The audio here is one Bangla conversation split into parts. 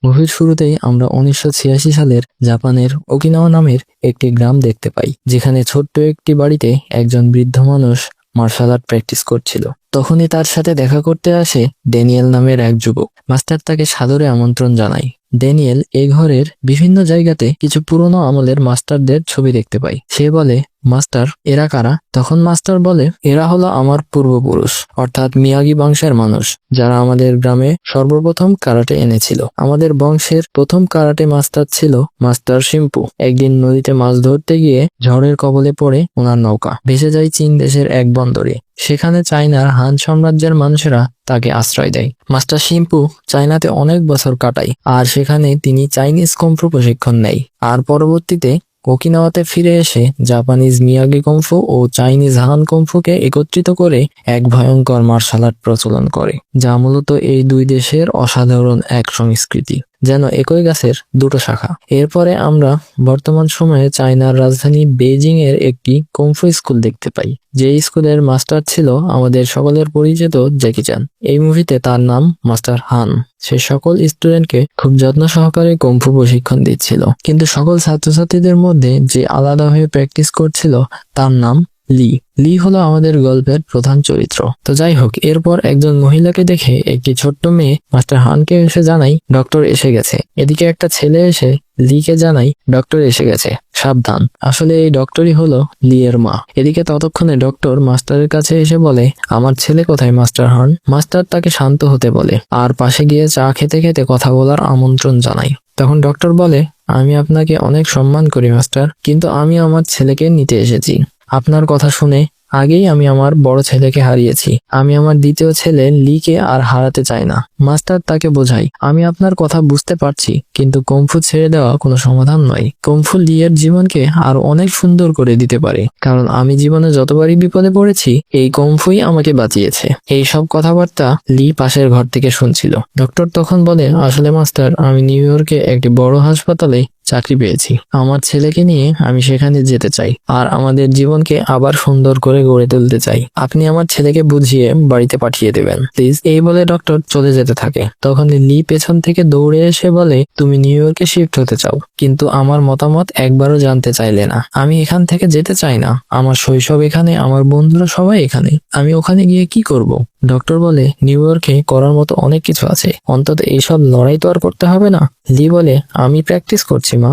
মুভির শুরুতেই আমরা 1986 সালের জাপানের ওকিনাওয়া নামের একটি গ্রাম দেখতে পাই, যেখানে ছোট্ট একটি বাড়িতে একজন বৃদ্ধ মানুষ মার্শাল আর্ট প্র্যাকটিস করছিল। তখনই তার সাথে দেখা করতে আসে ড্যানিয়েল নামের এক যুবক। মাস্টার তাকে সাদরে আমন্ত্রণ জানায়। ড্যানিয়েল এই ঘরের বিভিন্ন জায়গাতে কিছু পুরনো আমলের মাস্টারদের ছবি দেখতে পায়। সে বলে, মাস্টার, এরা কারা? তখন মাস্টার বলে, এরা হলো আমার পূর্বপুরুষ, অর্থাৎ মিয়াগি বংশের মানুষ, যারা আমাদের গ্রামে সর্বপ্রথম কারাটে এনেছিল। আমাদের বংশের প্রথম কারাটে মাস্টার ছিল মাস্টার শিম্পু। একদিন নদীতে মাছ ধরতে গিয়ে ঝড়ের কবলে পড়ে ওনার নৌকা ভেসে যায় চীন দেশের এক বন্দরে। সেখানে চায়নার হান সাম্রাজ্যের মানুষেরা তাকে আশ্রয় দেয়। মাস্টার শিম্পু চায়নাতে অনেক বছর কাটায়, আর সেখানে তিনি চাইনিজ কুংফু প্রশিক্ষণ নেয়। আর পরবর্তীতে ওকিনাওয়াতে ফিরে এসে জাপানিজ মিয়াগি কুংফু ও চাইনিজ হান কুংফুকে একত্রিত করে এক ভয়ঙ্কর মার্শাল আর্ট প্রচলন করে, যা মূলত এই দুই দেশের অসাধারণ এক সংস্কৃতি, যেন একই গাছের দুটো শাখা। এরপরে আমরা বর্তমান সময়ে চায়নার রাজধানী বেইজিং এর একটি কুংফু স্কুল দেখতে পাই, যে স্কুলের মাস্টার ছিল আমাদের সকলের পরিচিত জ্যাকি চ্যান। এই মুভিতে তার নাম মাস্টার হান। সে সকল স্টুডেন্টকে খুব যত্ন সহকারে কুংফু প্রশিক্ষণ দিচ্ছিল, কিন্তু সকল ছাত্রছাত্রীদের মধ্যে যে আলাদা হয়ে প্র্যাকটিস করছিল তার নাম লি। লি হলো আমাদের গল্পের প্রধান চরিত্র। তো যাই হোক, এরপর একজন মহিলাকে দেখে একটি ছোট্ট মেয়ে মাস্টার হানকে এসে জানাই ডক্টর এসে গেছে। এদিকে একটা ছেলে এসে লিকে জানাই ডক্টর এসে গেছে, সাবধান। আসলে এই ডক্টরই হলো লি এর মা। এদিকে ততক্ষণে ডক্টর মাস্টারের কাছে এসে বলে, আমার ছেলে কোথায় মাস্টার হান? মাস্টার তাকে শান্ত হতে বলে আর পাশে গিয়ে চা খেতে খেতে কথা বলার আমন্ত্রণ জানাই। তখন ডক্টর বলে, আমি আপনাকে অনেক সম্মান করি মাস্টার, কিন্তু আমি আমার ছেলেকে নিতে এসেছি। আপনার কথা শুনে আগেই আমি আমার বড় ছেলেকে হারিয়েছি। আমি আমার দ্বিতীয় ছেলে লিকে আর হারাতে চাই না। মাস্টার তাকে বোঝাই, আমি আপনার কথা বুঝতে পারছি, কিন্তু কুংফু ছেড়ে দেওয়া কোনো সমাধান নয়। কুংফু লি এর জীবনকে আরো অনেক সুন্দর করে দিতে পারে, কারণ আমি জীবনে যতবারই বিপদে পড়েছি এই কুংফুই আমাকে বাঁচিয়েছে। এই সব কথাবার্তা লি পাশের ঘর থেকে শুনছিল। ডক্টর তখন বলে, আসলে মাস্টার, আমি নিউ ইয়র্কে একটি বড় হাসপাতালে চাকরি পেয়েছি। আমার ছেলেকে নিয়ে আমি সেখানে যেতে চাই আর আমাদের জীবনকে আবার সুন্দর করে গড়ে তুলতে চাই। আপনি আমার ছেলেকে বুঝিয়ে বাড়িতে পাঠিয়ে দেবেন প্লিজ। এই বলে ডক্টর চলে যেতে থাকে। তখন লি পেছন থেকে দৌড়ে এসে বলে, তুমি নিউ ইয়র্কে শিফট হতে চাও, কিন্তু আমার মতামত একবারও জানতে চাইলে না। আমি এখান থেকে যেতে চাই না। আমার শৈশব এখানে, আমার বন্ধুরা সবাই এখানে। আমি ওখানে গিয়ে কি করব? ডক্টর বলে, নিউ ইয়র্কে করার মতো অনেক কিছু আছে, অন্তত এইসব লড়াই তো আর করতে হবে না। লি বলে, আমি প্র্যাকটিস করছি মা,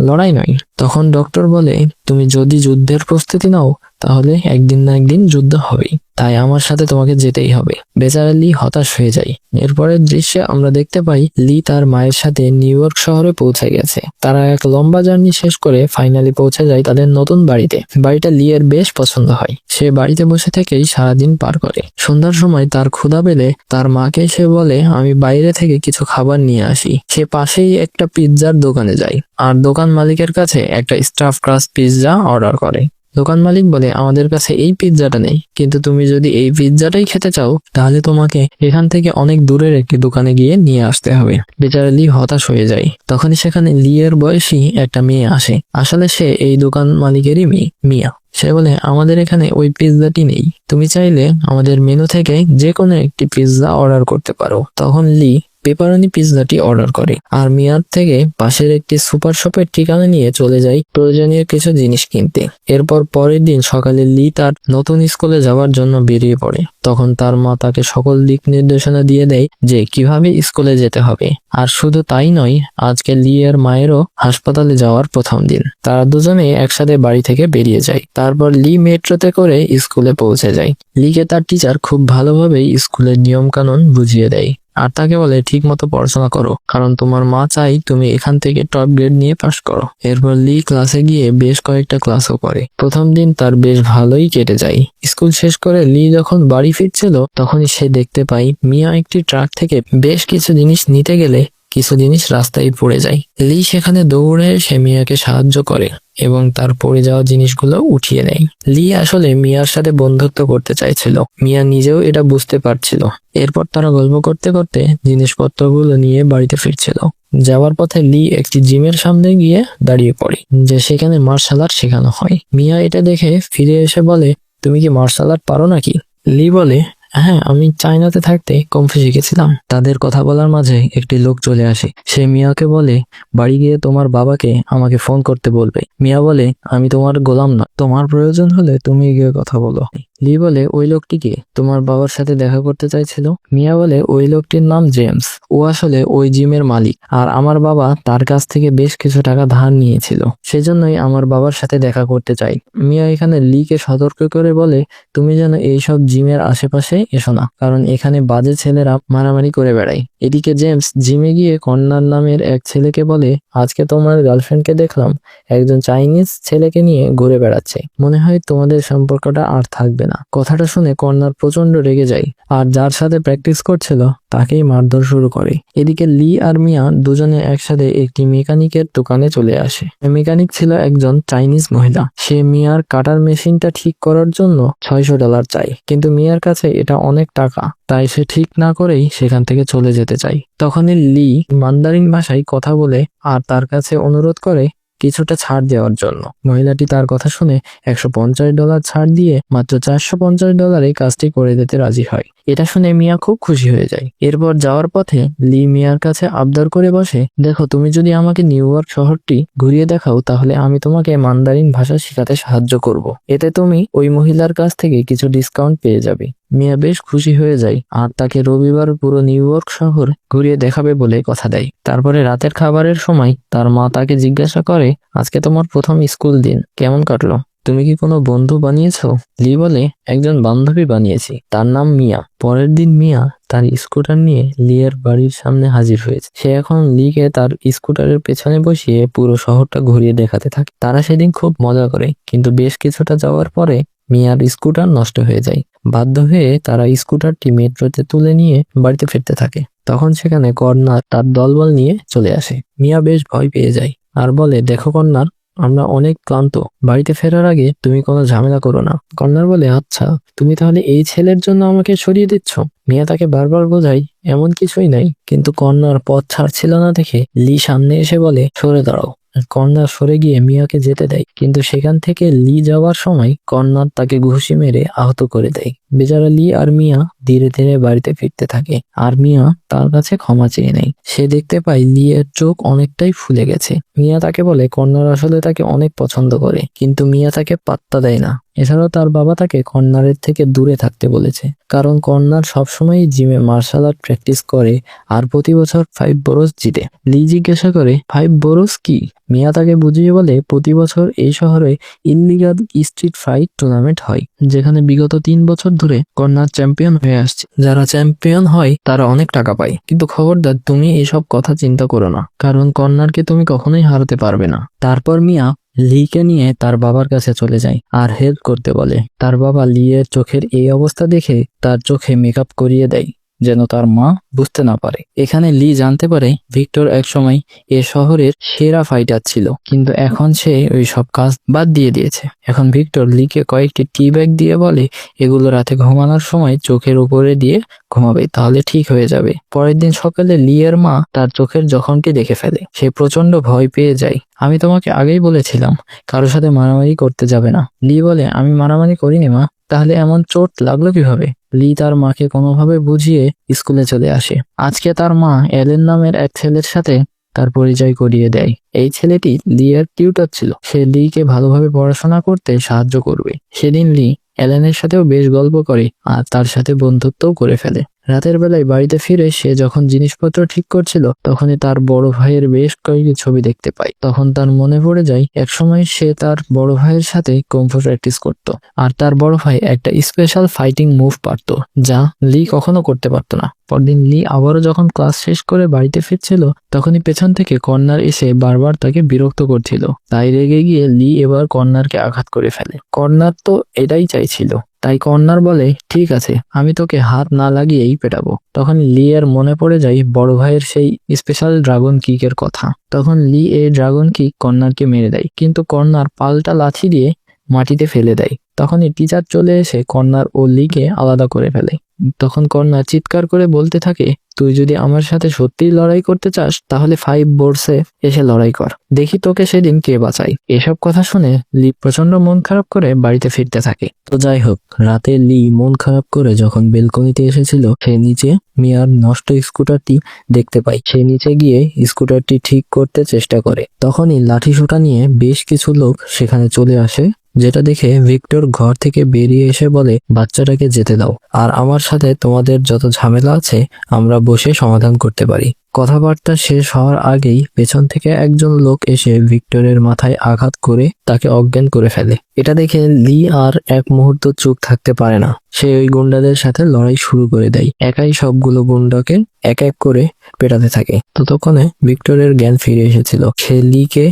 লড়াই নয়। তখন ডক্টর বলে, তুমি যদি যুদ্ধের প্রস্তুতি নাও তাহলে একদিন না একদিন যুদ্ধ হবেই, তাই আমার সাথে তোমাকে যেতেই হবে। বেচারা লি হতাশ হয়ে যায়। এরপরের দৃশ্যে আমরা দেখতে পাই লি তার মায়ের সাথে নিউ ইয়র্ক শহরে পৌঁছে গেছে। তারা এক লম্বা জার্নি শেষ করে ফাইনালি পৌঁছে যায় তাদের নতুন বাড়িতে। বাড়িটা লি এর বেশ পছন্দ হয়। সে বাড়িতে বসে থেকেই সারাদিন পার করে। সন্ধ্যার সময় তার ক্ষুধা পেলে তার মাকে সে বলে, আমি বাইরে থেকে কিছু খাবার নিয়ে আসি। সে পাশেই একটা পিৎজার দোকানে যায় আর দোকান মালিকের কাছে একটা স্টাফ ক্রাস্ট পিৎজা অর্ডার করে। দোকান মালিক বলে, আমাদের কাছে এই পিৎজাটা নেই, কিন্তু তুমি যদি এই পিৎজাটাই খেতে চাও তাহলে তোমাকে এখান থেকে অনেক দূরের একটি দোকানে গিয়ে নিয়ে আসতে হবে। বেচারা লি হতাশ হয়ে যায়। তখনই সেখানে লি এর বয়সী একটা মেয়ে আসে। আসলে সে এই দোকান মালিকেরই মেয়ে, মিয়া। সে বলে, আমাদের এখানে ওই পিৎজাটি নেই, তুমি চাইলে আমাদের মেনু থেকে যে কোনো একটি পিৎজা অর্ডার করতে পারো। তখন লি পেপারনি পিৎজাটি অর্ডার করে আর মিয়ার থেকে পাশের একটি সুপার শপের ঠিকানা নিয়ে চলে যায় প্রয়োজনীয় কিছু জিনিস কিনতে। এরপর পরের দিন সকালে লি তার নতুন স্কুলে যাওয়ার জন্য বেরিয়ে পড়ে। তখন তার মা তাকে সকল দিক নির্দেশনা দিয়ে দেয় যে কিভাবে স্কুলে যেতে হবে। আর শুধু তাই নয়, আজকে লি এর মায়েরও হাসপাতালে যাওয়ার প্রথম দিন। তারা দুজনে একসাথে বাড়ি থেকে বেরিয়ে যায়। তারপর লি মেট্রোতে করে স্কুলে পৌঁছে যায়। লিকে তার টিচার খুব ভালোভাবেই স্কুলের নিয়ম কানুন বুঝিয়ে দেয় আর তাকে বলে, ঠিক মতো পড়াশোনা করো, কারণ তোমার মা চাই তুমি এখান থেকে টপ গ্রেড নিয়ে পাশ করো। এরপর লি ক্লাসে গিয়ে বেশ কয়েকটা ক্লাসও করে। প্রথম দিন তার বেশ ভালোই কেটে যায়। স্কুল শেষ করে লি যখন বাড়ি ফিরছিল তখনই সে দেখতে পায় মিয়া একটি ট্রাক থেকে বেশ কিছু জিনিস নিতে গেলে কিছু জিনিস রাস্তায় পড়ে যায়। লি সেখানে দৌড়ে সে মিয়াকে সাহায্য করে এবং তার পড়ে যাওয়া জিনিসগুলো উঠিয়ে নেয়। লি আসলে মিয়ার সাথে বন্ধুত্ব করতে চাইছিল। মিয়া নিজেও এটা বুঝতে পারছিল। এরপর তারা গল্প করতে করতে জিনিসপত্রগুলো নিয়ে বাড়িতে ফিরছিল। যাওয়ার পথে লি একটি জিমের সামনে গিয়ে দাঁড়িয়ে পড়ে, যে সেখানে মার্শাল আর্ট শেখানো হয়। মিয়া এটা দেখে ফিরে এসে বলে, তুমি কি মার্শাল আর্ট পারো নাকি? লি বলে, হ্যাঁ, আমি চায়নাতে থাকতে কম্ফু শিখেছিলাম। তাদের কথা বলার মাঝে একটি লোক চলে আসে। সে মিয়াকে বলে, বাড়ি গিয়ে তোমার বাবাকে আমাকে ফোন করতে বলবে। মিয়া বলে, আমি তোমার গোলাম না, তোমার প্রয়োজন হলে তুমি গিয়ে কথা বলো। লি বলে, ওই লোকটিকে তোমার বাবার সাথে দেখা করতে চাইছিল। মিয়া বলে, ওই লোকটির নাম জেমস, ও আসলে ওই জিমের মালিক, আর আমার বাবা তার কাছ থেকে বেশ কিছু টাকা ধার নিয়েছিল, সেজন্যই আমার বাবার সাথে দেখা করতে চাই। মিয়া এখানে লিকে সতর্ক করে বলে, তুমি যেন এইসব জিমের আশেপাশে এসো না, কারণ এখানে বাজে ছেলেরা মারামারি করে বেড়ায়। এদিকে জেমস জিমে গিয়ে কন্নার নামের এক ছেলেকে বলে, আজকে তোমার গার্লফ্রেন্ডকে দেখলাম একজন চাইনিজ ছেলেকে নিয়ে ঘুরে বেড়াচ্ছে, মনে হয় তোমাদের সম্পর্কটা আর থাকবে না। কথাটা শুনে কন্নার প্রচন্ড রেগে যায়, আর যার সাথে প্র্যাকটিস করছিল তাকেই মারধর শুরু করে। এদিকে লি আর মিয়া দুজনে একসাথে একটি মেকানিকের দোকানে চলে আসে। মেকানিক ছিল একজন চাইনিজ মহিলা। সে মিয়ার কাটার মেশিনটা ঠিক করার জন্য $600 চাই, কিন্তু মিয়ার কাছে এটা অনেক টাকা, তাই সে ঠিক না করেই সেখান থেকে চলে যেতে চায়। তখনই লি মান্দারিন ভাষায় কথা বলে আর তার কাছে অনুরোধ করে কিছুটা ছাড় দেওয়ার জন্য। মহিলাটি তার কথা শুনে $150 ছাড় দিয়ে মাত্র $450 কাজটি করে দিতে রাজি হয়। এটা শুনে মিয়া খুব খুশি হয়ে যায়। এরপর যাওয়ার পথে লি মিয়ার কাছে আবদার করে বসে, দেখো, তুমি যদি আমাকে নিউ ইয়র্ক শহরটি ঘুরিয়ে দেখাও তাহলে আমি তোমাকে মান্দারিন ভাষা শেখাতে সাহায্য করব। এতে তুমি ওই মহিলার কাছ থেকে কিছু ডিসকাউন্ট পেয়ে যাবে। মিয়া বেশ খুশি হয়ে যায় আর তাকে রবিবার পুরো নিউ ইয়র্ক শহর ঘুরিয়ে দেখাবে বলে কথা দেয়। তারপরে রাতের খাবারের সময় তার মা তাকে জিজ্ঞাসা করে, আজকে তোমার প্রথম স্কুল দিন, কেমন কাটলো? তুমি কি কোনো বন্ধু বানিয়েছো? লি বলে, একজন বান্ধবী বানিয়েছি, তার নাম মিয়া। পরের দিন মিয়া তার স্কুটার নিয়ে লিয়ের বাড়ির সামনে হাজির হয়েছে। সে এখন লিকে তার স্কুটারের পেছনে বসিয়ে পুরো শহরটা ঘুরিয়ে দেখাতে থাকে। তারা সেদিন খুব মজা করে, কিন্তু বেশ কিছুটা যাওয়ার পরে মিয়ার স্কুটার নষ্ট হয়ে যায়। বাধ্য হয়ে তারা স্কুটারটি মেট্রোতে তুলে নিয়ে বাড়িতে ফিরতে থাকে। তখন সেখানে কর্নার তার দলবল নিয়ে চলে আসে। মিয়া বেশ ভয় পেয়ে যায় আর বলে, দেখো কর্নার, আমরা অনেক ক্লান্ত, বাড়িতে ফেরার আগে তুমি কোনো ঝামেলা করো না। কর্নার বলে, আচ্ছা, তুমি তাহলে এই ছেলের জন্য আমাকে সরিয়ে দিচ্ছ? মিয়া তাকে বারবার বোঝায় এমন কিছুই নাই, কিন্তু কর্নার পথ ছাড়ছিল না দেখে লি সামনে এসে বলে, সরে দাঁড়াও। কর্নার সরে গিয়ে মিয়াকে যেতে দেয়, কিন্তু সেখান থেকে লি যাওয়ার সময় কর্নার তাকে ঘুষি মেরে আহত করে দেয়। বেচারা লি আর মিয়া ধীরে ধীরে বাড়িতে ফিরতে থাকে, আর মিয়া তার কাছে ক্ষমা চেয়ে নেয়। সে দেখতে পায় লি এর চোখ অনেকটাই ফুলে গেছে। মিয়া তাকে বলে কর্নার আসলে তাকে অনেক পছন্দ করে, কিন্তু মিয়া তাকে পাত্তা দেয় না। এছাড়াও তার বাবা তাকে কর্নারের থেকে দূরে থাকতে বলেছে, কারণ কর্নার সবসময় জিমে মার্শাল আর্ট প্র্যাকটিস করে আর প্রতি বছর 5 বরস জিতে। লি জিজ্ঞাসা করে, 5 বরস কি? মিয়া তাকে বুঝিয়ে বলে, প্রতি বছর এই শহরে ইল্লিগাল স্ট্রিট ফাইট টুর্নামেন্ট হয়, যেখানে বিগত 3 বছর ধরে কর্নার চ্যাম্পিয়ন হয়ে আসছে। যারা চ্যাম্পিয়ন হয় তারা অনেক টাকা পায়, কিন্তু খবরদার তুমি এসব কথা চিন্তা করো না, কারণ কর্নারকে তুমি কখনোই হারাতে পারবে না। তারপর মিয়া লিকে নিয়ে তার বাবার কাছে চলে যায় আর হেল্প করতে বলে। তার বাবা লি এর চোখের এই অবস্থা দেখে তার চোখে মেকআপ করিয়ে দেয়, যেন তার মা বুঝতে না পারে। এখানে লি জানতে পারে ভিক্টর একসময় এ শহরের সেরা ফাইটার ছিল, কিন্তু এখন সে ওই সব কাজ বাদ দিয়ে দিয়েছে। এখন ভিক্টর লিকে কয়েকটি টি ব্যাগ দিয়ে বলে, এগুলো রাতে ঘুমানোর সময় চোখের উপরে দিয়ে ঘুমাবে, তাহলে ঠিক হয়ে যাবে। পরের দিন সকালে লি এর মা তার চোখের জখমটি দেখে ফেলে। সে প্রচন্ড ভয় পেয়ে যায়। আমি তোমাকে আগেই বলেছিলাম কারোর সাথে মারামারি করতে যাবে না। লি বলে, আমি মারামারি করিনি মা। তাহলে এমন চোট লাগলো কিভাবে? লি তার মাকে কোনোভাবে বুঝিয়ে স্কুলে চলে আসে। আজকে তার মা এলেন নামের এক ছেলের সাথে তার পরিচয় করিয়ে দেয়। এই ছেলেটি লি এর টিউটর ছিল। সে লিকে ভালোভাবে পড়াশোনা করতে সাহায্য করবে। সেদিন লি এলেনের সাথেও বেশ গল্প করে আর তার সাথে বন্ধুত্বও করে ফেলে। রাতের বেলায় বাড়িতে ফিরে সে যখন জিনিসপত্র ঠিক করছিল, তখনই তার বড় ভাইয়ের বেশ কয়েকটি ছবি দেখতে পায়। তখন তার মনে পড়ে যায় একসময় সে তার বড় ভাইয়ের সাথে কুংফু প্র্যাকটিস করত, আর তার বড় ভাই একটা স্পেশাল ফাইটিং মুভ পারত, যা লি কখনো করতে পারত না। পরদিন লি আবারও যখন ক্লাস শেষ করে বাড়িতে ফিরছিল, তখনই পেছন থেকে কর্নার এসে বারবার তাকে বিরক্ত করছিল। তাই রেগে গিয়ে লি এবার কর্নারকে আঘাত করে ফেলে। কর্নার তো এটাই চাইছিল, তাই কর্নার বলে, ঠিক আছে, আমি তোকে হাত না লাগিয়েই পেটাবো। তখন লি এর মনে পড়ে যায় বড় ভাইয়ের সেই স্পেশাল ড্রাগন কিকের কথা। তখন লি এই ড্রাগন কিক কর্নারকে মেরে দেয়, কিন্তু কর্নার পাল্টা লাথি দিয়ে মাটিতে ফেলে দেয়। তখনই টিচার চলে এসে কর্নার ও লিকে আলাদা করে ফেলে। তখন কর্নার চিৎকার করে বলতে থাকে, তুই যদি আমার সাথে সত্যিই লড়াই করতে চাস তাহলে 5 বোর্ডসে এসে লড়াই কর, দেখি তোকে সেদিন কে বাঁচাই। এসব কথা শুনে লি প্রচন্ড মন খারাপ করে বাড়িতে ফিরতে থাকে। তো যাই হোক, রাতে লি মন খারাপ করে যখন বেলকনিতে এসেছিল, সে নিচে মিয়ার নষ্ট স্কুটারটি দেখতে পায়। সে নিচে গিয়ে স্কুটারটি ঠিক করতে চেষ্টা করে, তখনই লাঠি সোঁটা নিয়ে বেশ কিছু লোক সেখানে চলে আসে, যেটা দেখে ভিক্টর ঘর থেকে বেরিয়ে এসে বলে, বাচ্চাটাকে যেতে দাও, আর আমার সাথে তোমাদের যত ঝামেলা আছে আমরা বসে সমাধান করতে পারি। কথাবার্তা শেষ হওয়ার আগেই পেছন থেকে একজন লোক এসে ভিক্টরের মাথায় আঘাত করে তাকে অজ্ঞান করে ফেলে। এটা দেখে লি আর এক মুহূর্ত চুপ থাকতে পারে না। সে ওই গুন্ডাদের সাথে লড়াই শুরু করে দেয়, একাই সবগুলো গুন্ডাকে এক এক করে পেটাতে থাকে। ততক্ষণে ভিক্টরের জ্ঞান ফিরে এসেছিল। সে লিকে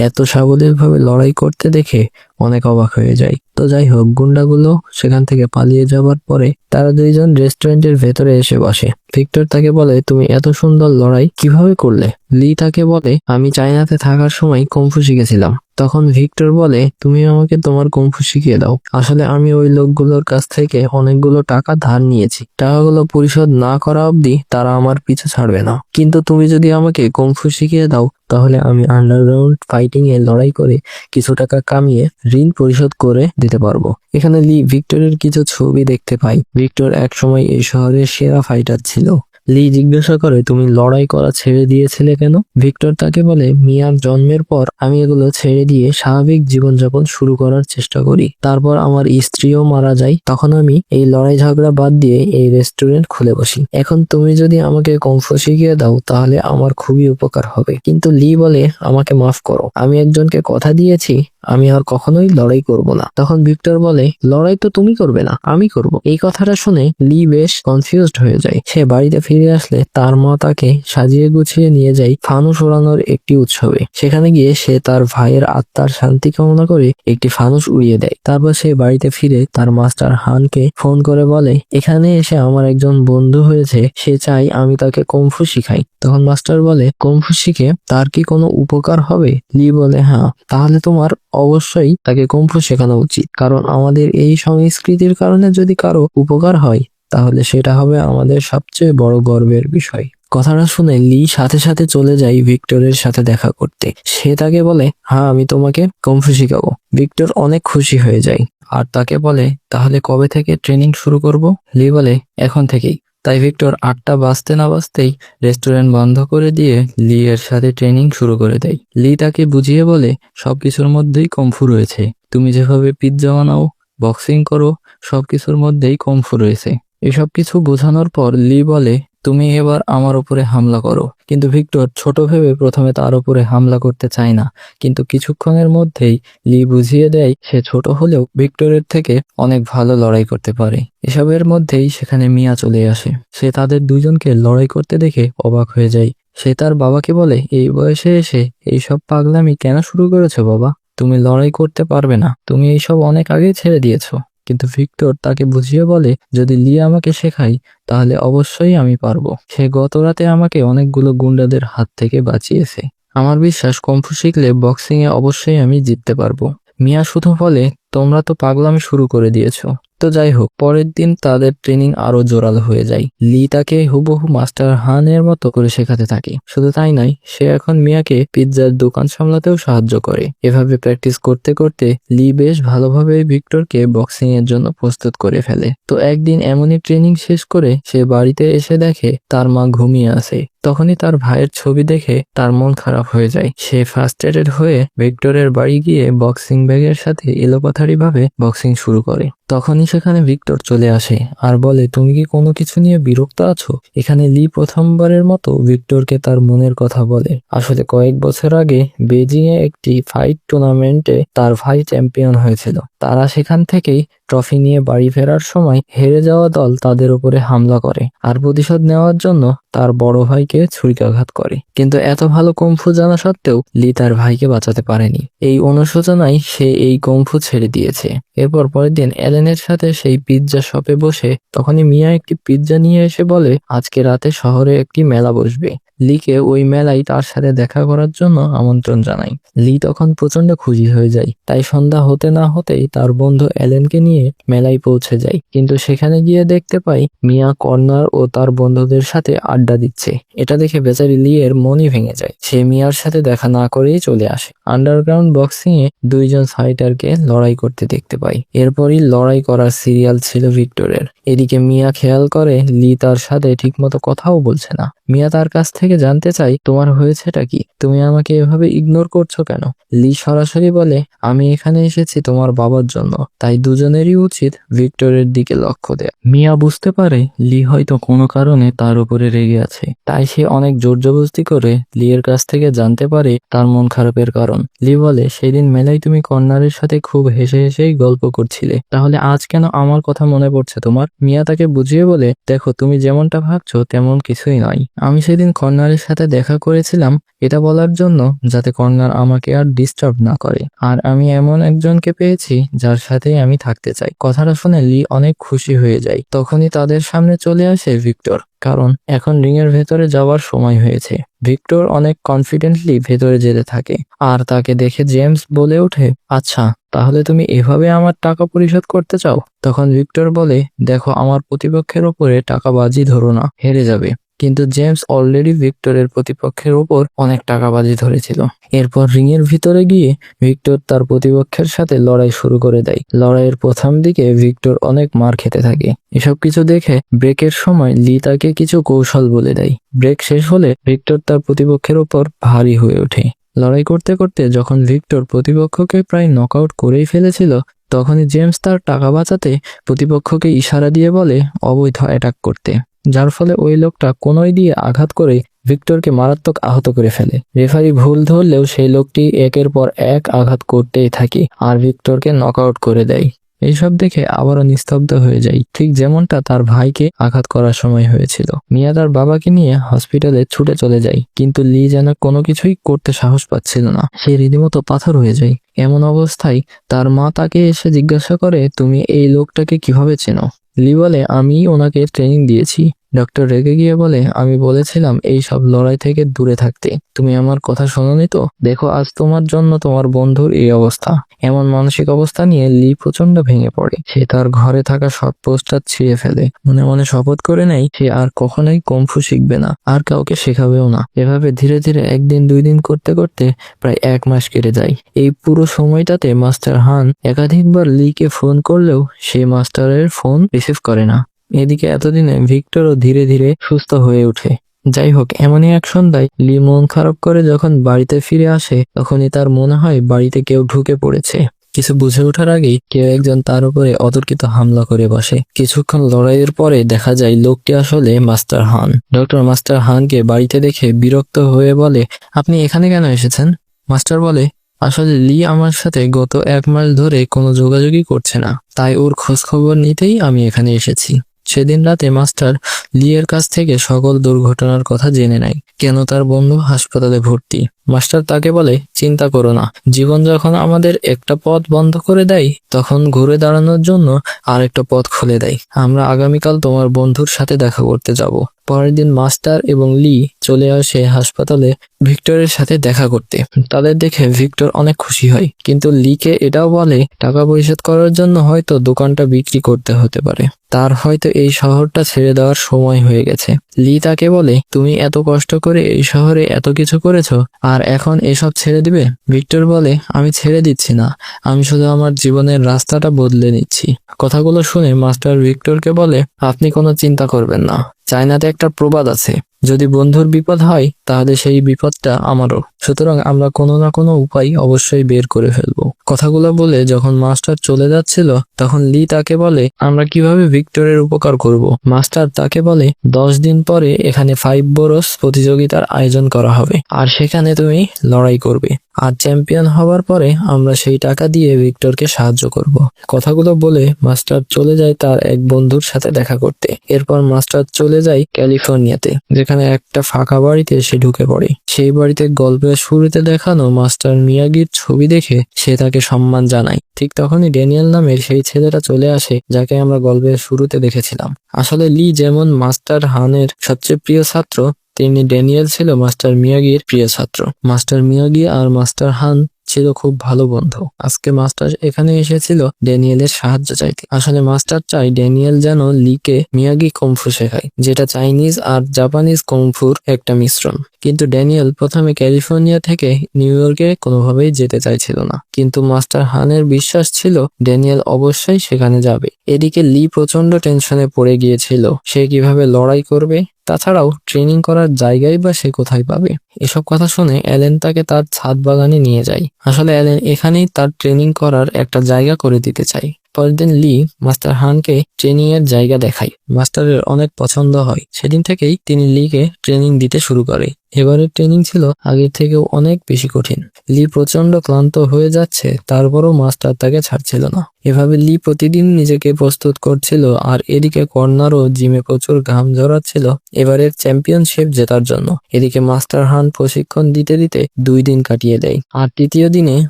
এত সাবলীলভাবে লড়াই করতে দেখে অনেক অবাক হয়ে যায়। তো যাই হোক, গুন্ডাগুলো সেখান থেকে পালিয়ে যাবার পরে তারা দুইজন রেস্টুরেন্টের ভেতরে এসে বসে। ভিক্টর তাকে বলে, তুমি এত সুন্দর লড়াই কিভাবে করলে? লি তাকে বলে, আমি চায়নাতে থাকার সময় কুংফু শিখেছিলাম। তখন ভিক্টর বলে, তুমি আমাকে তোমার কুংফু শিখিয়ে দাও। আসলে আমি ওই লোকগুলোর কাছ থেকে অনেকগুলো টাকা ধার নিয়েছি, টাকাগুলো পরিশোধ না করা অবধি তারা আমার পিছু ছাড়বে না। কিন্তু তুমি যদি আমাকে কুংফু শিখিয়ে দাও তাহলে আমি আন্ডারগ্রাউন্ড ফাইটিং এ লড়াই করে কিছু টাকা কামিয়ে ঋণ পরিশোধ করে দিতে পারবো। এখানে লি ভিক্টরের কিছু ছবি দেখতে পাই। ভিক্টর একসময় এই শহরের সেরা ফাইটার ছিল। লি জিজ্ঞাসা করে, তুমি লড়াই করা ছেড়ে দিয়েছিলে কেন? ভিক্টর তাকে বলে, মিয়ার জন্মের পর আমি এগুলো ছেড়ে দিয়ে স্বাভাবিক জীবনযাপন শুরু করার চেষ্টা করি। তারপর আমার স্ত্রীও মারা যায়। তখন আমি এই লড়াই ঝগড়া বাদ দিয়ে এই রেস্টুরেন্ট খুলে বসি। এখন তুমি যদি আমাকে কুংফু শিখিয়ে দাও তাহলে আমার খুবই উপকার হবে। কিন্তু লি বলে, আমাকে মাফ করো, আমি একজনকে কথা দিয়েছি আমি আর কখনোই লড়াই করব না। তখন ভিক্টর বলে, লড়াই তো তুমি করবে না, আমি করব। এই কথাটা শুনে লি বেশ কনফিউজড হয়ে যায়। সে বাড়িতে ফিরে আসলে তার মা তাকে সাজিয়ে গুছিয়ে নিয়ে যায় ফানুস ওড়ানোর একটি উৎসবে। সেখানে গিয়ে সে তার ভাইয়ের আত্মার শান্তি কামনা করে একটি ফানুস উড়িয়ে দেয়। তারপর সে বাড়িতে ফিরে তার মাস্টার হানকে ফোন করে বলে, এখানে এসে আমার একজন বন্ধু হয়েছে, সে চাই আমি তাকে কুংফু শিখাই। তখন মাস্টার বলে, কুংফু শিখে তার কি কোনো উপকার হবে? লি বলে, হ্যাঁ, তাহলে তোমার অবশ্যই তাকে কুংফু শেখানো উচিত, কারণ আমাদের এই সংস্কৃতির কারণে যদি কারো উপকার হয় তাহলে সেটা হবে আমাদের সবচেয়ে বড় গর্বের বিষয়। কথাটা শুনে লি সাথে সাথে চলে যায় ভিক্টরের সাথে দেখা করতে। সে তাকে বলে, হ্যাঁ, আমি তোমাকে কুংফু শিখাবো। ভিক্টর অনেক খুশি হয়ে যায় আর তাকে বলে, তাহলে কবে থেকে ট্রেনিং শুরু করব? লি বলে, এখন থেকেই। তাই ভিক্টর 8টা বাজতে না বাজতেই রেস্টুরেন্ট বন্ধ করে দিয়ে লি এর সাথে ট্রেনিং শুরু করে দেয়। লি তাকে বুঝিয়ে বলে, সবকিছুর মধ্যেই কুংফু রয়েছে, তুমি যেভাবে পিৎজা বানাও, বক্সিং করো, সবকিছুর মধ্যেই কুংফু রয়েছে। এসব কিছু বোঝানোর পর লি বলে, তুমি এবার আমার উপরে হামলা করো। কিন্তু ভিক্টর ছোট ভেবে প্রথমে তার উপরে হামলা করতে চায় না, কিন্তু কিছুক্ষণের মধ্যেই লি বুঝিয়ে দেয় সে ছোট হলেও ভিক্টরের থেকে অনেক ভালো লড়াই করতে পারে। এসবের মধ্যেই সেখানে মিয়া চলে আসে। সে তাদের দুজনকে লড়াই করতে দেখে অবাক হয়ে যায়। সে তার বাবাকে বলে, এই বয়সে এসে এইসব পাগলামি কেন শুরু করেছো বাবা? তুমি লড়াই করতে পারবে না, তুমি এইসব অনেক আগেই ছেড়ে দিয়েছো। কিন্তু ভিক্টর তাকে বুঝিয়ে বলে, যদি লি আমাকে শেখায় তাহলে অবশ্যই আমি পারবো। সে গত রাতে আমাকে অনেকগুলো গুন্ডাদের হাত থেকে বাঁচিয়েছে। আমার বিশ্বাস কুংফু শিখলে বক্সিং এ অবশ্যই আমি জিততে পারবো। মিয়া শুধু বলে, তোমরা তো পাগলামি শুরু করে দিয়েছো। তো যাই হোক, পরের দিন তাদের ট্রেনিং আরো জোরালো হয়ে যায়। লি তাকে হুবহু মাস্টার হানের মতো করে শেখাতে থাকে। শুধু তাই নয়, সে এখন মিয়াকে পিৎজার দোকান সামলাতেও সাহায্য করে। এভাবে প্র্যাকটিস করতে করতে লি বেশ ভালোভাবে ভিক্টরকে বক্সিং এর জন্য প্রস্তুত করে ফেলে। তো একদিন এমনই ট্রেনিং শেষ করে সে বাড়িতে এসে দেখে তার মা ঘুমিয়ে আছে। তখনই তার ভাইয়ের ছবি দেখে তার মন খারাপ হয়ে যায়। সে ফ্রাস্ট্রেটেড হয়ে ভিক্টরের বাড়ি গিয়ে বক্সিং ব্যাগের সাথে এলোপাথারি ভাবে বক্সিং শুরু করে। তখনই সেখানে ভিক্টর চলে আসে আর বলে, তুমি কি কোনো কিছু নিয়ে বিরক্ত আছো? এখানে লি প্রথমবারের মতো ভিক্টরকে তার মনের কথা বলে। আসলে কয়েক বছর আগে বেজিং এ একটি ফাইট টুর্নামেন্টে তার ভাই চ্যাম্পিয়ন হয়েছিল। তারা সেখান থেকেই ট্রফি নিয়ে বাড়ি ফেরার সময় হেরে যাওয়া দল তাদের উপরে হামলা করে আর প্রতিশোধ নেওয়ার জন্য তার বড় ভাইকে ছুরিকাঘাত করে। কিন্তু এত ভালো কুংফু জানা সত্ত্বেও লি তার ভাইকে বাঁচাতে পারেনি। এই অনুশোচনায় সে এই কুংফু ছেড়ে দিয়েছে। এরপর পরের দিন এলেনের সাথে সেই পিৎজা শপে বসে তখনই মিয়া একটি পিৎজা নিয়ে এসে বলে, আজকে রাতে শহরে একটি মেলা বসবে, লিকে ওই মেলায় তার সাথে দেখা করার জন্য আমন্ত্রণ জানায়। লি তখন প্রচন্ড খুশি হয়ে যায়। তাই সন্ধ্যা হতে না হতেই তার বন্ধু অ্যালেনকে নিয়ে মেলায় পৌঁছে যায়। কিন্তু সেখানে গিয়ে দেখতে পাই মিয়া কর্নার ও তার বন্ধুদের সাথে আড্ডা দিচ্ছে। এটা দেখে বেচারি লি এর মনই ভেঙে যায়। সে মিয়ার সাথে দেখা না করেই চলে আসে। আন্ডারগ্রাউন্ড বক্সিং এ দুইজন ফাইটারকে লড়াই করতে দেখতে পাই। এরপরই লড়াই করার সিরিয়াল ছিল ভিক্টরের। এদিকে মিয়া খেয়াল করে লি তার সাথে ঠিকমতো কথাও বলছে না। মিয়া তার কাছ থেকে জানতে চাই, তোমার হয়েছেটা কি? তুমি আমাকে এভাবে ইগনোর করছো কেন? লি সরাসরি বলে, আমি এখানে এসেছি তোমার বাবার জন্য, তাই দুজনেরই উচিত ভিক্টরের দিকে লক্ষ্য দেয়া। মিয়া বুঝতে পারে লি হয়তো কোনো কারণে তার উপরে রেগে আছে, তাই সে অনেক জোরজবরদস্তি করে লি এর কাছ থেকে জানতে পারে তার মন খারাপের কারণ। লি বলে, সেদিন মেলায় তুমি কর্নারের সাথে খুব হেসে হেসেই গল্প করছিলে, তাহলে আজ কেন আমার কথা মনে পড়ছে তোমার? মিয়া তাকে বুঝিয়ে বলে, দেখো তুমি যেমনটা ভাবছো তেমন কিছুই নয়। আমি সেদিন কর্নারের সাথে দেখা করেছিলাম এটা বলার জন্য যাতে কর্নার আমাকে আর ডিস্টার্ব না করে, আর আমি এমন একজনকে পেয়েছি যার সাথে আমি থাকতে চাই। কথাটা শুনে লি অনেক খুশি হয়ে যায়। তখনই তাদের সামনে চলে আসে ভিক্টর, কারণ এখন রিং এর ভেতরে যাওয়ার সময় হয়েছে। ভিক্টর অনেক কনফিডেন্টলি ভেতরে যেতে থাকে, আর তাকে দেখে জেমস বলে ওঠে, আচ্ছা তাহলে তুমি এভাবে আমার টাকা পরিশোধ করতে চাও? তখন ভিক্টর বলে, দেখো আমার প্রতিপক্ষের ওপরে টাকা বাজি ধরো না, হেরে যাবে। কিন্তু জেমস অলরেডি ভিক্টরের প্রতিপক্ষের ওপর অনেক টাকা বাজি ধরেছিল। এরপর রিং এর ভিতরে গিয়ে ভিক্টর তার প্রতিপক্ষের সাথে লড়াই শুরু করে দেয়। লড়াইয়ের প্রথম দিকে ভিক্টর অনেক মার খেতে থাকে। এসব কিছু দেখে ব্রেকের সময় লি তাকে কিছু কৌশল বলে দেয়। ব্রেক শেষ হলে ভিক্টর তার প্রতিপক্ষের ওপর ভারী হয়ে ওঠে। লড়াই করতে করতে যখন ভিক্টর প্রতিপক্ষকে প্রায় নকআউট করেই ফেলেছিল, তখনই জেমস তার টাকা বাঁচাতে প্রতিপক্ষকে ইশারা দিয়ে বলে অবৈধ অ্যাটাক করতে, যার ফলে ওই লোকটা কোনোই দিয়ে আঘাত করে ভিক্টরকে মারাত্মক আহত করে ফেলে। রেফারি ভুল ধরলেও সেই লোকটি একের পর এক আঘাত করতেই থাকে আর ভিক্টরকে নকআউট করে দেয়। এইসব দেখে আবারও নিস্তব্ধ হয়ে যায়, ঠিক যেমনটা তার ভাইকে আঘাত করার সময় হয়েছিল। মিয়া তার বাবাকে নিয়ে হসপিটালে ছুটে চলে যায়, কিন্তু লি যেন কোনো কিছুই করতে সাহস পাচ্ছিল না। সে রীতিমতো পাথর হয়ে যায়। এমন অবস্থায় তার মা তাকে এসে জিজ্ঞাসা করে, তুমি এই লোকটাকে কিভাবে চেনো? লি বলে, আমি ওনাকে ট্রেনিং দিয়েছি। ডক্টর রেগে গিয়ে বলে, আমি বলেছিলাম এই সব লড়াই থেকে দূরে থাকতে, তুমি আমার কথা শোনোনি তো? দেখো আজ তোমার জন্য তোমার বন্ধুর এই অবস্থা। এমন মানসিক অবস্থা নিয়ে লি প্রচন্ড ভেঙে পড়ে। সে তার ঘরে থাকা সব পোস্টার ছিঁড়ে ফেলে। মনে মনে শপথ করে নেয় সে আর কখনোই কুংফু শিখবে না, আর কাউকে শেখাবেও না। এভাবে ধীরে ধীরে একদিন দুই দিন করতে করতে প্রায় 1 মাস কেটে যায়। এই পুরো সময়টাতে মাস্টার হান একাধিকবার লিকে ফোন করলেও সে মাস্টারের ফোন রিসিভ করে না। এদিকে এতদিনে ভিক্টরও ধীরে ধীরে সুস্থ হয়ে ওঠে। যাই হোক, এমনই এক সন্ধ্যায় লি মন খারাপ করে যখন বাড়িতে ফিরে আসে, তখনই তার মনে হয় বাড়িতে কেউ ঢুকে পড়েছে। কিছু বুঝে ওঠার আগেই কেউ একজন তার উপরে অতর্কিত হামলা করে বসে। কিছুক্ষণ লড়াইয়ের পরে দেখা যায় লোকটি আসলে মাস্টার হান। ডক্টর মাস্টার হানকে বাড়িতে দেখে বিরক্ত হয়ে বলে, আপনি এখানে কেন এসেছেন? মাস্টার বলে, আসলে লি আমার সাথে গত 1 মাস ধরে কোনো যোগাযোগই করছে না, তাই ওর খোঁজ খবর নিতেই আমি এখানে এসেছি। সেদিন রাতে মাস্টার লি এর কাছ থেকে সকল দুর্ঘটনার কথা জেনে নেয়, কেন তার বন্ধু হাসপাতালে ভর্তি। মাস্টার তাকে বলে, চিন্তা করো না, জীবন যখন আমাদের একটা পথ বন্ধ করে দেয়, তখন ঘুরে দাঁড়ানোর জন্য আরেকটা পথ খুলে দেয়। আমরা আগামীকাল তোমার বন্ধুর সাথে দেখা করতে যাব। পরের দিন মাস্টার এবং লি চলে আসে হাসপাতালে ভিক্টরের সাথে দেখা করতে। তাদের দেখে ভিক্টর অনেক খুশি হয়, কিন্তু লিকে এটাও বলে টাকা পরিশোধ করার জন্য হয়তো দোকানটা বিক্রি করতে হতে পারে। তার হয়তো এই শহরটা ছেড়ে দেওয়ার সময় হয়ে গেছে। লি তাকে বলে, তুমি এত কষ্ট করে এই শহরে এত কিছু করেছো, আর এখন এসব ছেড়ে দিবে? ভিক্টর বলে, আমি ছেড়ে দিচ্ছি না, আমি শুধু আমার জীবনের রাস্তাটা বদলে নিচ্ছি। কথাগুলো শুনে মাস্টার ভিক্টরকে বলে, আপনি কোনো চিন্তা করবেন না, চায়নাতে একটা প্রবাদ আছে, যদি বন্ধুর বিপদ হয় তাহলে সেই বিপদটা আমারও, সুতরাং আমরা কোনো না কোনো উপায় অবশ্যই বের করে ফেলবো। কথাগুলো বলে যখন মাস্টার চলে যাচ্ছিল, তখন লি তাকে বলে, আমরা কিভাবে ভিক্টরের উপকার করব? মাস্টার তাকে বলে, 10 দিন পরে এখানে 5 বরস প্রতিযোগিতার আয়োজন করা হবে, আর সেখানে তুমি লড়াই করবে, আর চ্যাম্পিয়ন হওয়ার পরে আমরা সেই টাকা দিয়ে ভিক্টরকে সাহায্য করব। কথাগুলো বলে মাস্টার চলে যায় তার এক বন্ধুর সাথে দেখা করতে। এরপর মাস্টার চলে যায় ক্যালিফোর্নিয়াতে, যেখানে একটা ফাঁকা বাড়িতে সে ঢুকে পড়ে। সেই বাড়িতে গল্পের শুরুতে দেখানো মাস্টার মিয়াগির ছবি দেখে সে তাকে সম্মান জানায়। ঠিক তখনই ড্যানিয়েল নামের সেই ছেলেটা চলে আসে, যাকে আমরা গল্পের শুরুতে দেখেছিলাম। আসলে লি যেমন মাস্টার হানের সবচেয়ে প্রিয় ছাত্র, তিনি ড্যানিয়েল ছিল মাস্টার মিয়াগির প্রিয় ছাত্র। মাস্টার মিয়াগি আর মাস্টার হান ছিল খুব ভালো বন্ধু। আজকে মাস্টার এখানে এসেছিল ড্যানিয়েলের সাহায্য চাইতে। আসলে মাস্টার চাই ড্যানিয়েল যেন লিকে মিয়াগি কুংফু শেখায়, যেটা চাইনিজ আর জাপানিজ কুংফুর একটা মিশ্রণ। কিন্তু ড্যানিয়েল প্রথমে ক্যালিফোর্নিয়া থেকে নিউ ইয়র্কে কোনোভাবেই যেতে চাইছিল না, কিন্তু মাস্টার হানের বিশ্বাস ছিল ড্যানিয়েল অবশ্যই সেখানে যাবে। এদিকে লি প্রচন্ড টেনশনে পড়ে গিয়েছিল, সে কিভাবে লড়াই করবে, তাছাড়াও ট্রেনিং করার জায়গায় বা সে কোথায় পাবে। এসব কথা শুনে অ্যালেন তাকে তার ছাদ বাগানে নিয়ে যায়। আসলে অ্যালেন এখানেই তার ট্রেনিং করার একটা জায়গা করে দিতে চায়। পরের দিন লি মাস্টার হানকে ট্রেনিং এর জায়গা দেখায়। মাস্টারের অনেক পছন্দ হয়। সেদিন থেকেই তিনি লিকে ট্রেনিং দিতে শুরু করে। এবারের ট্রেনিং ছিল আগের থেকেও অনেক বেশি কঠিন। লি প্রচন্ড ক্লান্ত হয়ে যাচ্ছে, তারপরও মাস্টার তাকে ছাড়ছিল না। এভাবে লি প্রতিদিন নিজেকে প্রস্তুত করছিল, আর এদিকে কর্নারও জিমে প্রচুর ঘাম ঝরাচ্ছিল এবারের চ্যাম্পিয়নশিপ জেতার জন্য। এদিকে মাস্টার হান প্রশিক্ষণ দিতে দিতে 2 দিন কাটিয়ে দেয়, আর তৃতীয় দিনে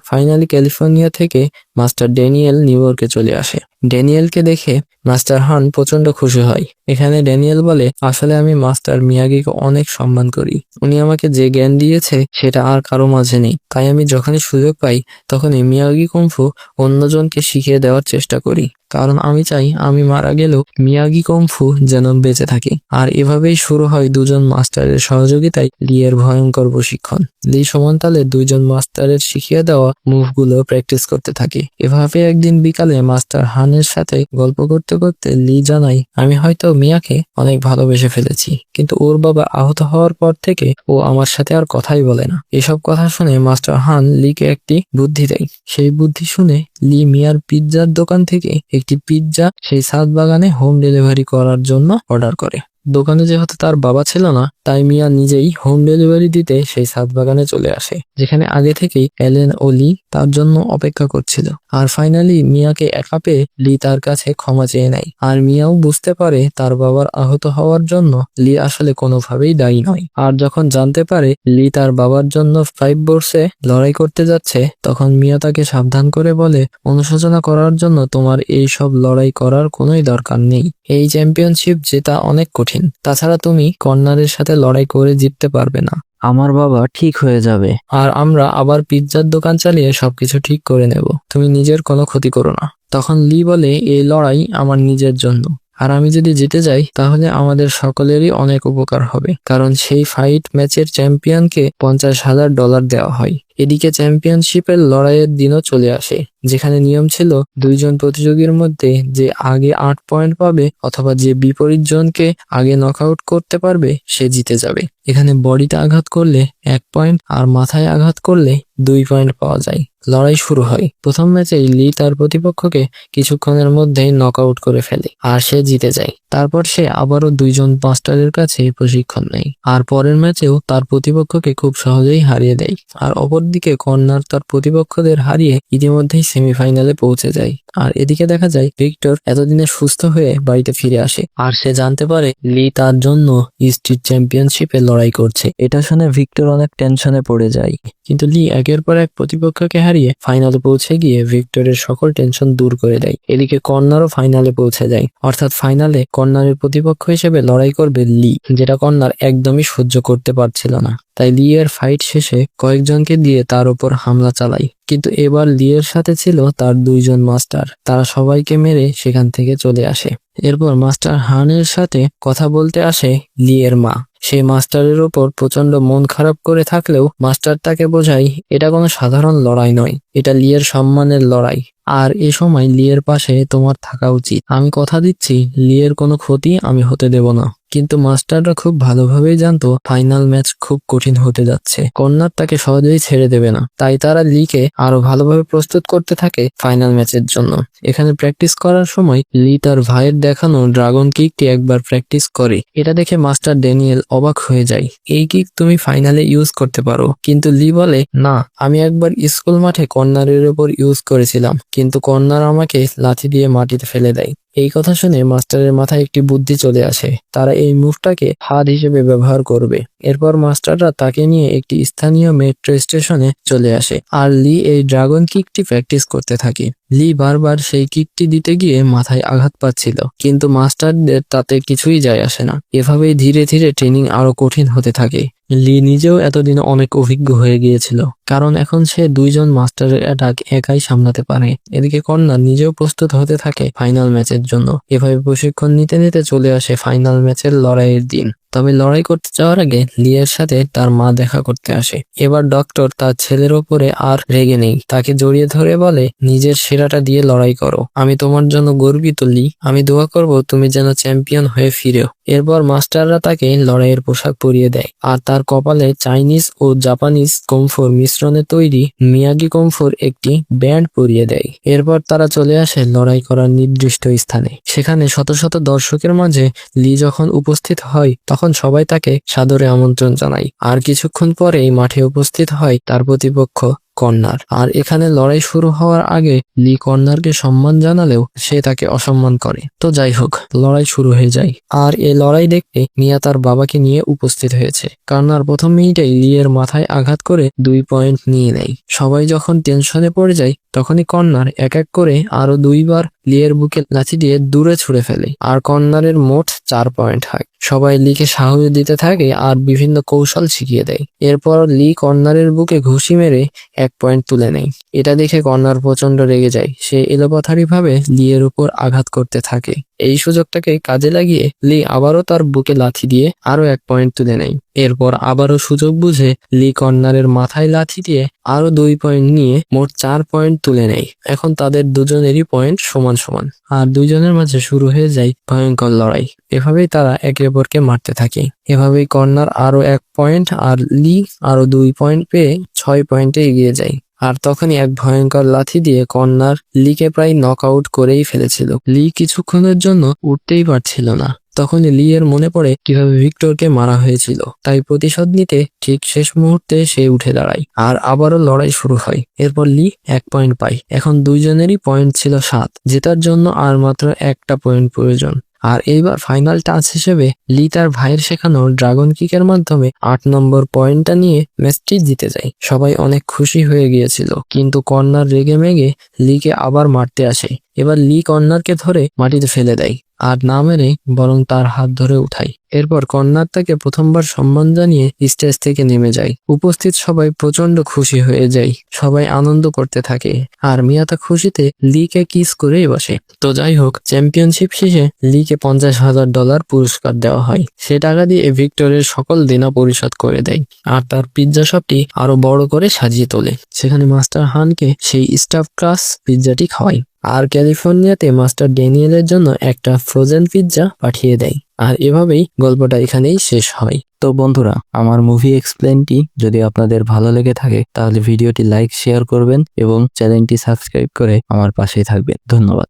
ফাইনালি ক্যালিফোর্নিয়া থেকে মাস্টার ড্যানিয়েল নিউ ইয়র্কে চলে আসে। ড্যানিয়েলকে দেখে মাস্টার হান প্রচন্ড খুশি হয়। এখানে ড্যানিয়েল বলে, আসলে আমি মাস্টার মিয়াগিকে অনেক সম্মান করি। উনি আমাকে যে জ্ঞান দিয়েছে সেটা আর কারো মাঝে নেই। তাই আমি যখনই সুযোগ পাই তখনই মিয়াগি কুংফু অন্যজনকে শিখিয়ে দেওয়ার চেষ্টা করি, কারণ আমি চাই আমি মারা গেলেও মিয়াগি কুংফু যেন বেঁচে থাকে। আর এভাবেই শুরু হয় দুজন মাস্টারের সহযোগিতায় লি এর ভয়ঙ্কর প্রশিক্ষণ। লি সমানতালে 2জন মাস্টারের শিখিয়ে দেওয়া মুভগুলো প্র্যাকটিস করতে থাকে। এভাবে একদিন বিকালে মাস্টার হানের সাথে গল্প করতে করতে লি জানায়, আমি হয়তো মিয়াকে অনেক ভালোবেসে ফেলেছি, কিন্তু ওর বাবা আহত হওয়ার পর থেকে ও আমার সাথে আর কথাই বলে না। এসব কথা শুনে মাস্টার হান লিকে একটি বুদ্ধি দেয়। সেই বুদ্ধি শুনে লি মিয়ার পিৎজার দোকান থেকে একটি পিৎজা সেই ছাদ বাগানে হোম ডেলিভারি করার জন্য অর্ডার করে। দোকানে যেহেতু তার বাবা ছিল না, তাই মিয়া নিজেই হোম ডেলিভারি দিতে সেই ছাদ বাগানে চলে আসে, যেখানে আগে থেকেই অ্যালেন ও লি তার জন্য অপেক্ষা করছিল। আর ফাইনালি মিয়াকে একা পেয়ে লি তার কাছে ক্ষমা চেয়ে নেয়। আর মিয়াও বুঝতে পারে তার বাবার আহত হওয়ার জন্য লি আসলে কোনোভাবেই দায়ী নয়। আর যখন জানতে পারে লি তার বাবার জন্য 5 বোর্সে লড়াই করতে যাচ্ছে, তখন মিয়া তাকে সাবধান করে বলে, অনুশোচনা করার জন্য তোমার এই সব লড়াই করার কোনোই দরকার নেই। এই চ্যাম্পিয়নশিপ জেতা অনেক কঠিন, তাছাড়া তুমি কর্নারের সাথে লড়াই করে জিততে পারবে না। আমার বাবা ঠিক হয়ে যাবে, আর আমরা আবার পিৎজার দোকান চালিয়ে সবকিছু ঠিক করে নেব। তুমি নিজের কোনো ক্ষতি করো না। তখন লি বলে, এই লড়াই আমার নিজের জন্য, আর আমি যদি জিতে যাই তাহলে আমাদের সকলেরই অনেক উপকার হবে, কারণ সেই ফাইট ম্যাচের চ্যাম্পিয়নকে $50,000 দেওয়া হয়। এদিকে চ্যাম্পিয়নশিপের লড়াইয়ের দিনও চলে আসে, যেখানে নিয়ম ছিল 2জন প্রতিযোগীর মধ্যে যে আগে 8 পয়েন্ট পাবে অথবা যে বিপরীত জনকে আগে নকআউট করতে পারবে সে জিতে যাবে। এখানে বডিতে আঘাত করলে 1 পয়েন্ট আর মাথায় আঘাত করলে 2 পয়েন্ট পাওয়া যায়। লড়াই শুরু হয়। প্রথম ম্যাচেই লি তার প্রতিপক্ষকে কিছুক্ষণের মধ্যেই নকআউট করে ফেলে আর সে জিতে যায়। তারপর সে আবারও 2জন মাস্টারের কাছে প্রশিক্ষণ নেয়, আর পরের ম্যাচেও তার প্রতিপক্ষকে খুব সহজেই হারিয়ে দেয়। আর অপরদিকে কর্নার তার প্রতিপক্ষদের হারিয়ে ইতিমধ্যেই সেমিফাইনালে পৌঁছে যায়। আর এদিকে দেখা যায় ভিক্টর এতদিনে সুস্থ হয়ে বাড়িতে ফিরে আসে, আর সে জানতে পারে লি তার জন্য স্ট্রিট চ্যাম্পিয়নশিপে লড়াই করছে। এটা শুনে ভিক্টর অনেক টেনশনে পড়ে যায়, কিন্তু লি একের পর এক প্রতিপক্ষকে হারিয়ে ফাইনালে পৌঁছে গিয়ে ভিক্টরের সকল টেনশন দূর করে দেয়। এদিকে কর্নারও ফাইনালে পৌঁছে যায়, অর্থাৎ ফাইনালে কর্নারের প্রতিপক্ষ হিসেবে লড়াই করবে লি, যেটা কর্নার একদমই সহ্য করতে পারছিল না। তাই লি এর ফাইট শেষে কয়েকজনকে দিয়ে তার উপর হামলা চালায়, কিন্তু এবার লি এর সাথে ছিল তার 2জন মাস্টার। তারা সবাইকে মেরে সেখান থেকে চলে আসে। এরপর মাস্টার হানের সাথে কথা বলতে আসে লি এর মা। সে মাস্টারের ওপর প্রচন্ড মন খারাপ করে থাকলেও মাস্টার তাকে বোঝায় এটা কোনো সাধারণ লড়াই নয়, এটা লি এর সম্মানের লড়াই, আর এ সময় লি এর পাশে তোমার থাকা উচিত। আমি কথা দিচ্ছি লি এর কোনো ক্ষতি আমি হতে দেব না। কিন্তু মাস্টাররা খুব ভালোভাবেই জানতো ফাইনাল ম্যাচ খুব কঠিন হতে যাচ্ছে, কর্নার তাকে সহজেই ছেড়ে দেবে না। তাই তারা লিকে আরো ভালোভাবে প্রস্তুত করতে থাকে ফাইনাল ম্যাচের জন্য। এখানে প্র্যাকটিস করার সময় লি তার ভাইয়ের দেখানো ড্রাগন কিকটি একবার প্র্যাকটিস করে। এটা দেখে মাস্টার ড্যানিয়েল অবাক হয়ে যায়, এই কিক তুমি ফাইনালে ইউজ করতে পারো। কিন্তু লি বলে, না, আমি একবার স্কুল মাঠে কর্নারের উপর ইউজ করেছিলাম, কিন্তু কর্নার আমাকে লাথি দিয়ে মাটিতে ফেলে দেয়। এই কথা শুনে মাস্টারের মাথায় একটি বুদ্ধি চলে আসে, তারা এই মুভটাকে ফাঁদ হিসেবে ব্যবহার করবে। এরপর মাস্টাররা তাকে নিয়ে একটি স্থানীয় মেট্রো স্টেশনে চলে আসে, আর লি এই ড্রাগন কিকটি প্র্যাকটিস করতে থাকে। লি বারবার সেই কিকটি দিতে গিয়ে মাথায় আঘাত পাচ্ছিল, কিন্তু মাস্টারদের তাতে কিছুই যায় আসে না। এভাবেই ধীরে ধীরে ট্রেনিং আরো কঠিন হতে থাকে। লি নিজেও এতদিন অনেক অভিজ্ঞ হয়ে গিয়েছিল, কারণ এখন সে 2জন মাস্টারের অ্যাটাক একাই সামলাতে পারে। এদিকে কর্নার নিজেও প্রস্তুত হতে থাকে ফাইনাল ম্যাচের জন্য। এভাবে প্রশিক্ষণ নিতে নিতে চলে আসে ফাইনাল ম্যাচের লড়াইয়ের দিন। তবে লড়াই করতে যাওয়ার আগে লিয়ের সাথে তার মা দেখা করতে আসে। এবার ডক্টর তার ছেলের ওপরে আর রেগে নেই, তাকে জড়িয়ে ধরে বলে, নিজের সেরাটা দিয়ে লড়াই করো, আমি তোমার জন্য গর্বিত লি, আমি দোয়া করব তুমি যেন চ্যাম্পিয়ন হয়ে ফিরেও। এরপর মাস্টাররা তাকে লড়াইয়ের পোশাক পরিয়ে দেয়, আর তার কপালে চাইনিজ ও জাপানিজ কমফোর মিশ্রণে তৈরি মিয়াগি কমফোর একটি ব্যান্ড পরিয়ে দেয়। এরপর তারা চলে আসে লড়াই করার নির্দিষ্ট স্থানে। সেখানে শত শত দর্শকের মাঝে লি যখন উপস্থিত হয়, তখন সবাই তাকে সাদরে আমন্ত্রণ জানায়। আর কিছুক্ষণ পরেই মাঠে উপস্থিত হয় তার প্রতিপক্ষ কর্নার। আর এখানে লড়াই শুরু হওয়ার আগে লি কর্নারকে সম্মান জানালেও সে তাকে অসম্মান করে। তো যাই হোক, লড়াই শুরু হয়ে যায়। আর এই লড়াই দেখতে মিয়া তার বাবাকে নিয়ে উপস্থিত হয়েছে। কর্নার প্রথম মিনিটেই লি এর মাথায় আঘাত করে 2 পয়েন্ট নিয়ে নেয়। সবাই যখন টেনশনে পড়ে যায়, তখনই কর্নার এক এক করে আরো 2 বার লি এর বুকে লাথি দিয়ে দূরে ছুড়ে ফেলে। আর কর্নারের মোট 4 পয়েন্ট হয়। সবাই লিকে সাহস দিতে থাকে আর বিভিন্ন কৌশল শিখিয়ে দেয়। এরপর লি কর্নারের বুকে ঘুষি মেরে 1 পয়েন্ট তুলে নেয়। এটা দেখে কর্নার প্রচন্ড রেগে যায়। সে এলোপাথারি ভাবে লি এর উপর আঘাত করতে থাকে। এই সুযোগটাকে কাজে লাগিয়ে লি আবারও তার বুকে লাথি দিয়ে আরো 1 পয়েন্ট তুলে নেয়। এরপর আবারও সুযোগ বুঝে লি কর্নারের মাথায় লাথি দিয়ে আরো 2 পয়েন্ট নিয়ে মোট 4 পয়েন্ট তুলে নেয়। এখন তাদের দুজনেরই পয়েন্ট সমান সমান। আর দুজনের মাঝে শুরু হয়ে যায় ভয়ঙ্কর লড়াই। এভাবেই তারা একে অপরকে মারতে থাকে। এভাবেই কর্নার আরো 1 পয়েন্ট আর লি আরো 2 পয়েন্ট পেয়ে 6 পয়েন্টে এগিয়ে যায়। আর তখনই এক ভয়ঙ্কর লাথি দিয়ে কর্নার লিকে প্রায় নক আউট করেই ফেলেছিল। লি কিছুক্ষণের জন্য উঠতেই পারছিল না। তখনই লি এর মনে পড়ে কিভাবে ভিক্টরকে মারা হয়েছিল। তাই প্রতিশোধ নিতে ঠিক শেষ মুহূর্তে সে উঠে দাঁড়ায়। আর আবারও লড়াই শুরু হয়। এরপর লি 1 পয়েন্ট পায়। এখন দুইজনেরই পয়েন্ট ছিল 7। জেতার জন্য আর মাত্র একটা পয়েন্ট প্রয়োজন। আর এইবার ফাইনাল টাচ হিসেবে লি তার ভাইয়ের শেখানো ড্রাগন কিকের মাধ্যমে 8 নম্বর পয়েন্টটা নিয়ে ম্যাচটি জিতে যায়। সবাই অনেক খুশি হয়ে গিয়েছিল, কিন্তু কর্নার রেগে মেগে লিকে আবার মারতে আসে। এবার লি কর্নারকে ধরে মাটিতে ফেলে দেয়, আর না মেরে বরং তার হাত ধরে উঠায়। এরপর কর্নার তাকে প্রথমবার সম্মান জানিয়ে স্টেজ থেকে নেমে যায়। উপস্থিত সবাই প্রচন্ড খুশি হয়ে যায়। সবাই আনন্দ করতে থাকে। আর মিয়া তা খুশিতে লিকে কিস করেই বসে। তো যাই হোক, চ্যাম্পিয়নশিপ শেষে লিকে $50,000 পুরস্কার দেওয়া হয়। সে টাকা দিয়ে ভিক্টরের সকল দেনা পরিশোধ করে দেয়। আর তার পিৎজা শপটি আরো বড় করে সাজিয়ে তোলে। সেখানে মাস্টার হানকে সেই স্টাফ ক্রাস্ট পিৎজাটি খাওয়ায়। আর ক্যালিফোর্নিয়াতে মাস্টার ড্যানিয়েলের জন্য একটা ফ্রোজেন পিৎজা পাঠিয়ে দেয়। আর এভাবেই গল্পটা এখানেই শেষ হয়। তো বন্ধুরা, আমার মুভি এক্সপ্লেনটি যদি আপনাদের ভালো লেগে থাকে, তাহলে ভিডিওটি লাইক শেয়ার করবেন এবং চ্যানেলটি সাবস্ক্রাইব করে আমার পাশেই থাকবেন। ধন্যবাদ।